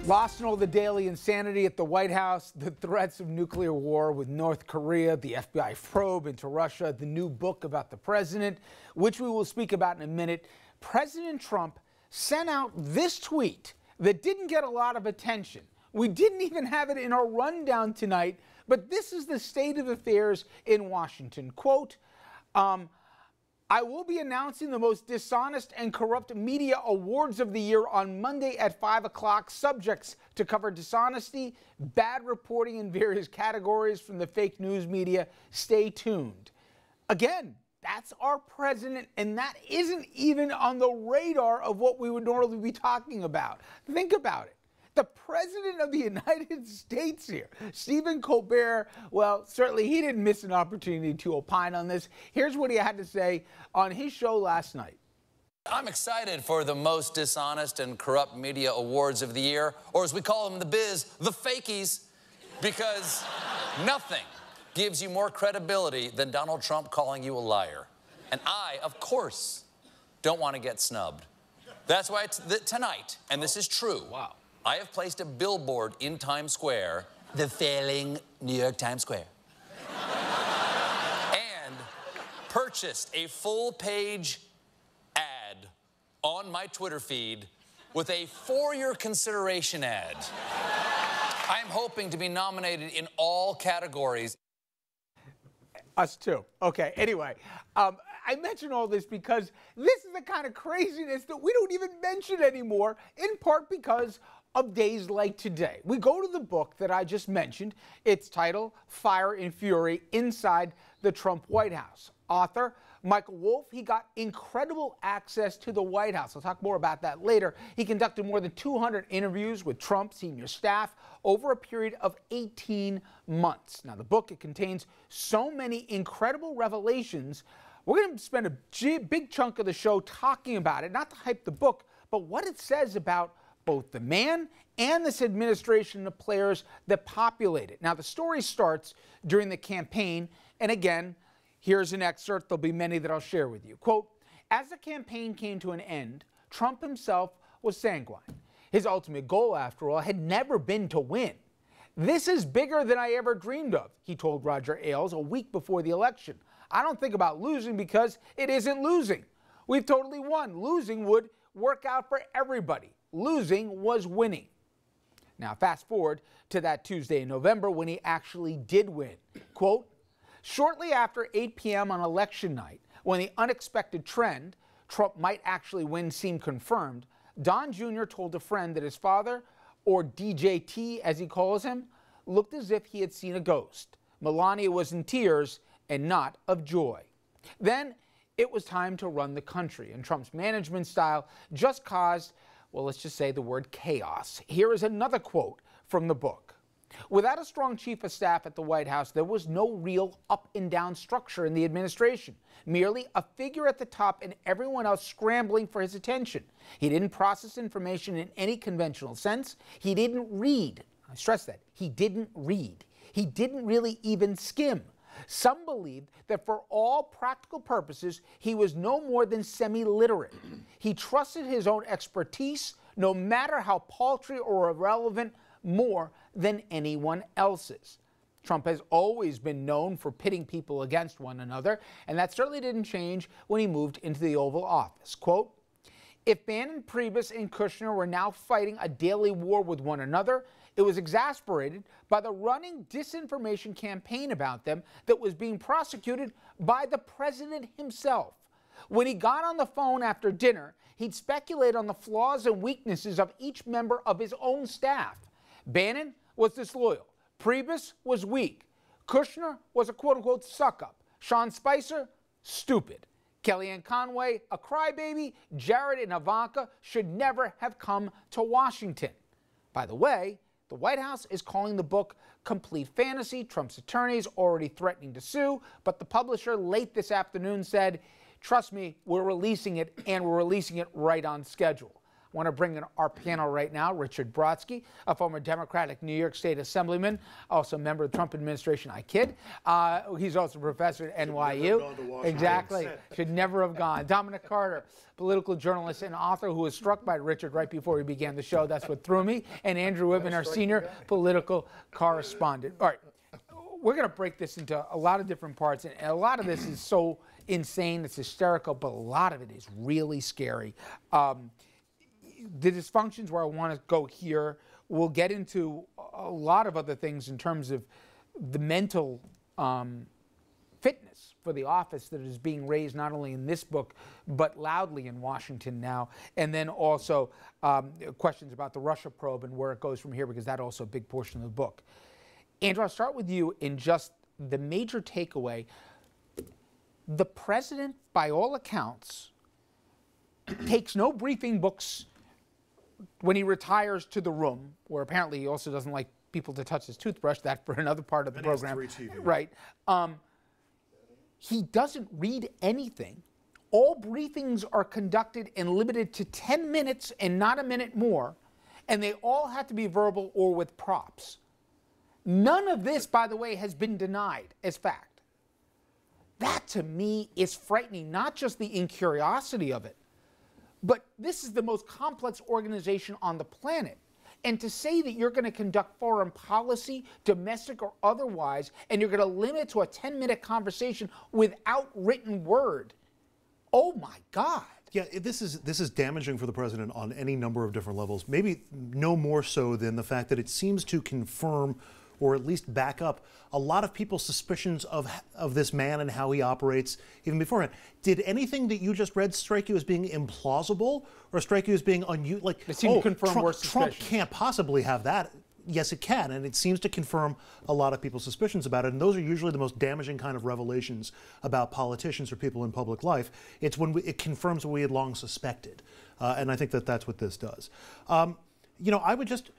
Lost in all the daily insanity at the White House, the threats of nuclear war with North Korea, the FBI probe into Russia, the new book about the president, which we will speak about in a minute. President Trump sent out this tweet that didn't get a lot of attention. We didn't even have it in our rundown tonight, but this is the state of affairs in Washington. Quote, I will be announcing the most dishonest and corrupt media awards of the year on Monday at 5 o'clock. Subjects to cover dishonesty, bad reporting in various categories from the fake news media. Stay tuned. Again, that's our president, and that isn't even on the radar of what we would normally be talking about. Think about it. The president of the United States here, Stephen Colbert, well, certainly he didn't miss an opportunity to opine on this. Here's what he had to say on his show last night. I'm excited for the most dishonest and corrupt media awards of the year, or as we call them in the biz, the fakies, because nothing gives you more credibility than Donald Trump calling you a liar. And I, of course, don't want to get snubbed. That's why tonight, and this is true, wow, I have placed a billboard in Times Square, the failing New York Times Square, and purchased a full-page ad on my Twitter feed with a for-your consideration ad. I'm hoping to be nominated in all categories. Us too. Okay, anyway, I mention all this because this is the kind of craziness that we don't even mention anymore, in part because of days like today. We go to the book that I just mentioned. It's titled Fire and Fury Inside the Trump White House. Author Michael Wolff, he got incredible access to the White House. I'll talk more about that later. He conducted more than 200 interviews with Trump senior staff over a period of 18 months. Now, the book, it contains so many incredible revelations. We're going to spend a big chunk of the show talking about it, not to hype the book, but what it says about both the man and this administration and the players that populate it. Now, the story starts during the campaign, and again, here's an excerpt. There'll be many that I'll share with you. Quote, as the campaign came to an end, Trump himself was sanguine. His ultimate goal, after all, had never been to win. This is bigger than I ever dreamed of, he told Roger Ailes a week before the election. I don't think about losing because it isn't losing. We've totally won. Losing would work out for everybody. Losing was winning. Now, fast forward to that Tuesday in November when he actually did win. Quote, shortly after 8 p.m. on election night, when the unexpected trend, Trump might actually win, seemed confirmed, Don Jr. told a friend that his father, or DJT as he calls him, looked as if he had seen a ghost. Melania was in tears and not of joy. Then it was time to run the country, and Trump's management style just caused, well, let's just say the word chaos. Here is another quote from the book. Without a strong chief of staff at the White House, there was no real up and down structure in the administration, merely a figure at the top and everyone else scrambling for his attention. He didn't process information in any conventional sense. He didn't read. I stress that. He didn't read. He didn't really even skim. Some believed that for all practical purposes, he was no more than semi-literate. He trusted his own expertise, no matter how paltry or irrelevant, more than anyone else's. Trump has always been known for pitting people against one another, and that certainly didn't change when he moved into the Oval Office. Quote, if Bannon, Priebus, and Kushner were now fighting a daily war with one another, it was exasperated by the running disinformation campaign about them that was being prosecuted by the president himself. When he got on the phone after dinner, he'd speculate on the flaws and weaknesses of each member of his own staff. Bannon was disloyal. Priebus was weak. Kushner was a quote-unquote suck-up. Sean Spicer, stupid. Kellyanne Conway, a crybaby. Jared and Ivanka should never have come to Washington. By the way, the White House is calling the book complete fantasy. Trump's attorneys already threatening to sue, but the publisher late this afternoon said, trust me, we're releasing it, and we're releasing it right on schedule. want to bring in our panel right now Richard Brodsky, a former Democratic New York State Assemblyman, also a member of the Trump administration. I kid. He's also a professor at NYU. Exactly. Should never have gone. Dominic Carter, political journalist and author who was struck by Richard right before we began the show. That's what threw me. And Andrew Whitman, our senior political correspondent. All right. We're going to break this into a lot of different parts, and a lot of this is so insane, it's hysterical, but a lot of it is really scary. The dysfunctions where I want to go here, we'll get into a lot of other things in terms of the mental fitness for the office that is being raised not only in this book, but loudly in Washington now, and then also questions about the Russia probe and where it goes from here, because that's also a big portion of the book. Andrew, I'll start with you in just the major takeaway. The president, by all accounts, takes no briefing books when he retires to the room, where apparently he also doesn't like people to touch his toothbrush. That for another part of the program. Right. He doesn't read anything. All briefings are conducted and limited to 10 minutes and not a minute more, and they all have to be verbal or with props. None of this, by the way, has been denied as fact. That, to me, is frightening, not just the incuriosity of it, but this is the most complex organization on the planet. And to say that you're going to conduct foreign policy, domestic or otherwise, and you're going to limit it to a 10-minute conversation without written word, oh my God. Yeah, this is damaging for the president on any number of different levels, maybe no more so than the fact that it seems to confirm or at least back up a lot of people's suspicions of this man and how he operates even beforehand. Did anything that you just read strike you as being implausible or strike you as being unusual? Like, it seemed to confirm worse suspicions. Trump can't possibly have that. Yes, it can, and it seems to confirm a lot of people's suspicions about it, and those are usually the most damaging kind of revelations about politicians or people in public life. It's when it confirms what we had long suspected, and I think that that's what this does. You know, I would just...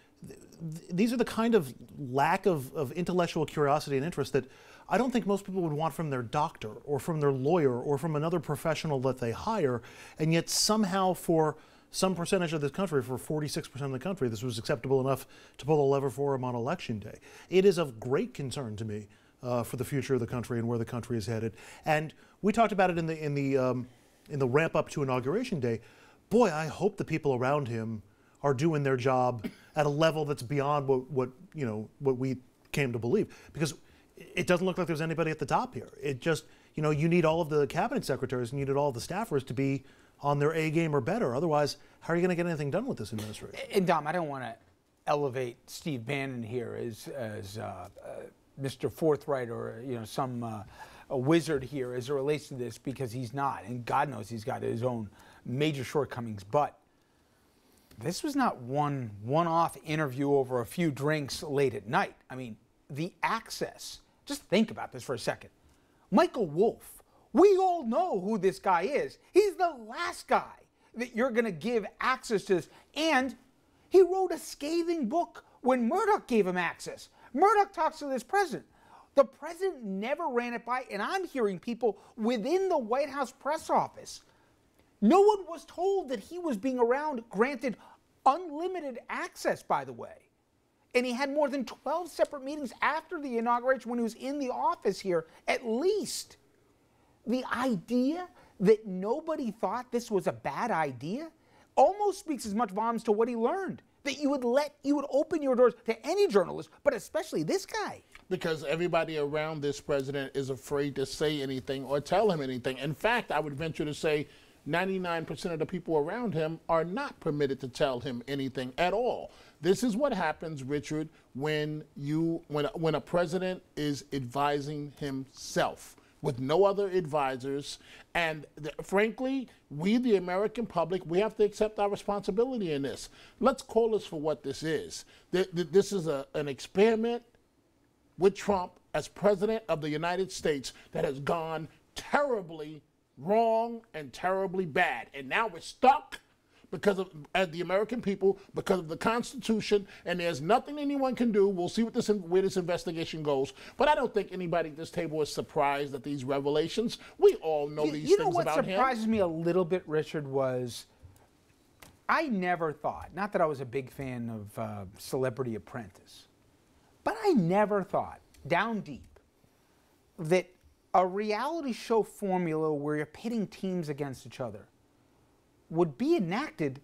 These are the kind of lack of intellectual curiosity and interest that I don't think most people would want from their doctor or from their lawyer or from another professional that they hire, and yet somehow for some percentage of this country, for 46% of the country, this was acceptable enough to pull the lever for him on Election Day. It is of great concern to me for the future of the country and where the country is headed. And we talked about it in the ramp up to Inauguration Day. Boy, I hope the people around him are doing their job at a level that's beyond what we came to believe, because it doesn't look like there's anybody at the top here. It just, you know, you need all of the cabinet secretaries and you need all of the staffers to be on their A game or better. Otherwise, how are you going to get anything done with this administration? And Dom, I don't want to elevate Steve Bannon here as Mr. Forthright or some a wizard here as it relates to this, because he's not, and God knows he's got his own major shortcomings. But this was not one-off interview over a few drinks late at night. I mean, the access. Just think about this for a second. Michael Wolff, we all know who this guy is. He's the last guy that you're going to give access to this. And he wrote a scathing book when Murdoch gave him access. Murdoch talks to this president. The president never ran it by, and I'm hearing people within the White House press office. No one was told that he was being granted unlimited access, by the way. And he had more than 12 separate meetings after the inauguration when he was in the office here, at least. The idea that nobody thought this was a bad idea almost speaks as much volumes to what he learned. That you would open your doors to any journalist, but especially this guy. Because everybody around this president is afraid to say anything or tell him anything. In fact, I would venture to say 99% of the people around him are not permitted to tell him anything at all. This is what happens, Richard, when a president is advising himself with no other advisors. And frankly, we, the American public, we have to accept our responsibility in this. Let's call this for what this is. This is an experiment with Trump as president of the United States that has gone terribly wrong and terribly bad. And now we're stuck because of, as the American people, because of the Constitution, and there's nothing anyone can do. We'll see where this investigation goes. But I don't think anybody at this table is surprised at these revelations. We all know these things about him. You know what surprises me a little bit, Richard, was I never thought, not that I was a big fan of Celebrity Apprentice, but I never thought, down deep, that a reality show formula where you're pitting teams against each other would be enacted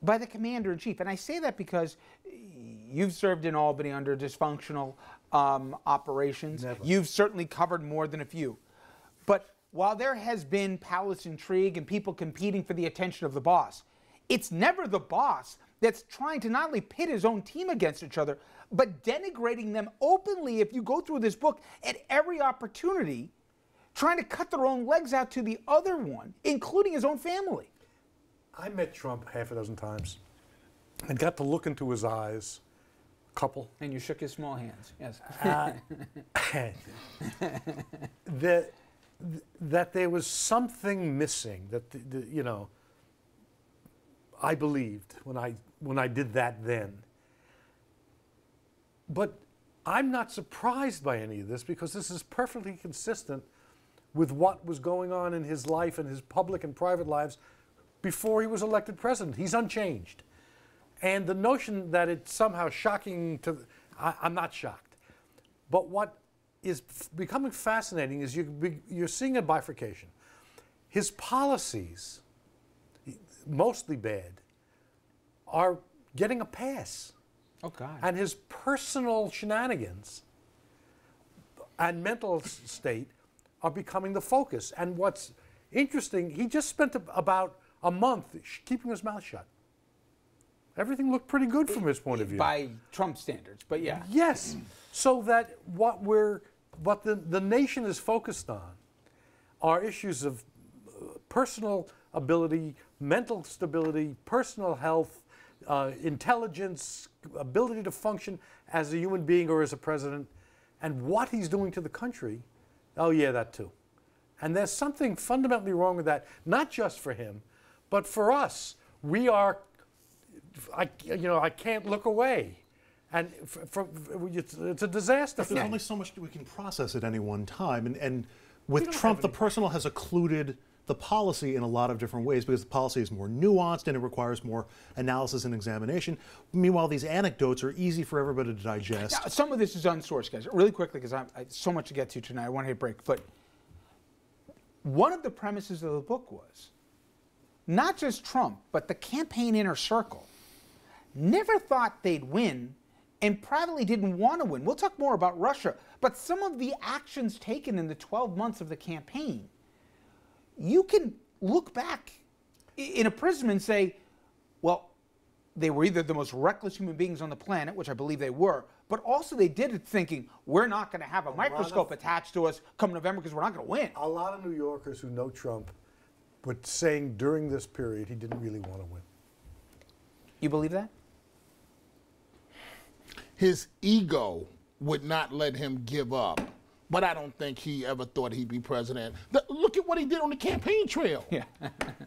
by the commander-in-chief. And I say that because you've served in Albany under dysfunctional operations. Never. You've certainly covered more than a few. But while there has been palace intrigue and people competing for the attention of the boss, it's never the boss that's trying to not only pit his own team against each other, but denigrating them openly, if you go through this book, at every opportunity, trying to cut their own legs out to the other one, including his own family. I met Trump half a dozen times and got to look into his eyes, a couple. And you shook his small hands, yes. That there was something missing, that, you know, I believed when I did that then. But I'm not surprised by any of this, because this is perfectly consistent with what was going on in his life and his public and private lives before he was elected president. He's unchanged. And the notion that it's somehow shocking to, I'm not shocked. But what is becoming fascinating is you're seeing a bifurcation. His policies, mostly bad, are getting a pass. Oh, God. And his personal shenanigans and mental state are becoming the focus. And what's interesting, he just spent about a month keeping his mouth shut. Everything looked pretty good from his point of view. By Trump standards, but yeah. Yes. So that what the nation is focused on are issues of personal ability, mental stability, personal health, intelligence, ability to function as a human being or as a president, and what he's doing to the country. Oh yeah, that too. And there's something fundamentally wrong with that, not just for him, but for us. We are, I can't look away. And it's a disaster. There's only so much we can process at any one time. And with Trump, the personal has occluded the policy in a lot of different ways, because the policy is more nuanced and it requires more analysis and examination. Meanwhile, these anecdotes are easy for everybody to digest. Now, some of this is unsourced, guys. Really quickly, because I so much to get to tonight. I want to hit break. But one of the premises of the book was not just Trump, but the campaign inner circle never thought they'd win and privately didn't want to win. We'll talk more about Russia. But some of the actions taken in the 12 months of the campaign, you can look back in a prism and say, well, they were either the most reckless human beings on the planet, which I believe they were, but also they did it thinking, we're not going to have a microscope attached to us come November because we're not going to win. A lot of New Yorkers who know Trump were saying during this period he didn't really want to win. You believe that? His ego would not let him give up. But I don't think he ever thought he'd be president. Look at what he did on the campaign trail. Yeah.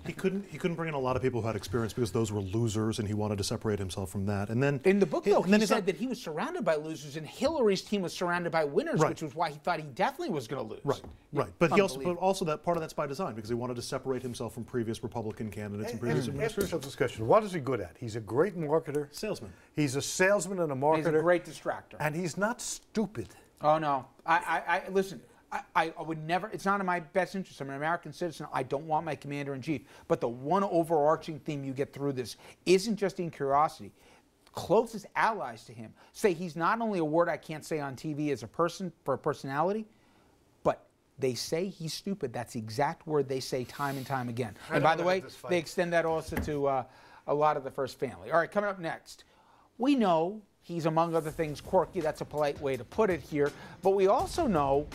He couldn't bring in a lot of people who had experience, because those were losers, and he wanted to separate himself from that. And then in the book, though, he said that he was surrounded by losers, and Hillary's team was surrounded by winners, Right. which was why he thought he definitely was going to lose. Right, right. But also that part of that's by design, because he wanted to separate himself from previous Republican candidates and previous Ask administrations. yourself this question: what is he good at? He's a great marketer. Salesman. He's a salesman and a marketer. He's a great distractor. And he's not stupid. Oh, no. I listen, I would never, it's not in my best interest. I'm an American citizen. I don't want my commander-in-chief. But the one overarching theme you get through this isn't just in curiosity. Closest allies to him say he's not only a word I can't say on TV as a person, for a personality, but they say he's stupid. That's the exact word they say time and time again. And by the way, they extend that also to a lot of the first family. All right, coming up next, we know he's, among other things, quirky. That's a polite way to put it here. But we also know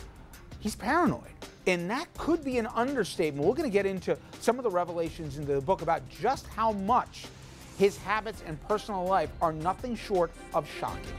he's paranoid. And that could be an understatement. We're going to get into some of the revelations in the book about just how much his habits and personal life are nothing short of shocking.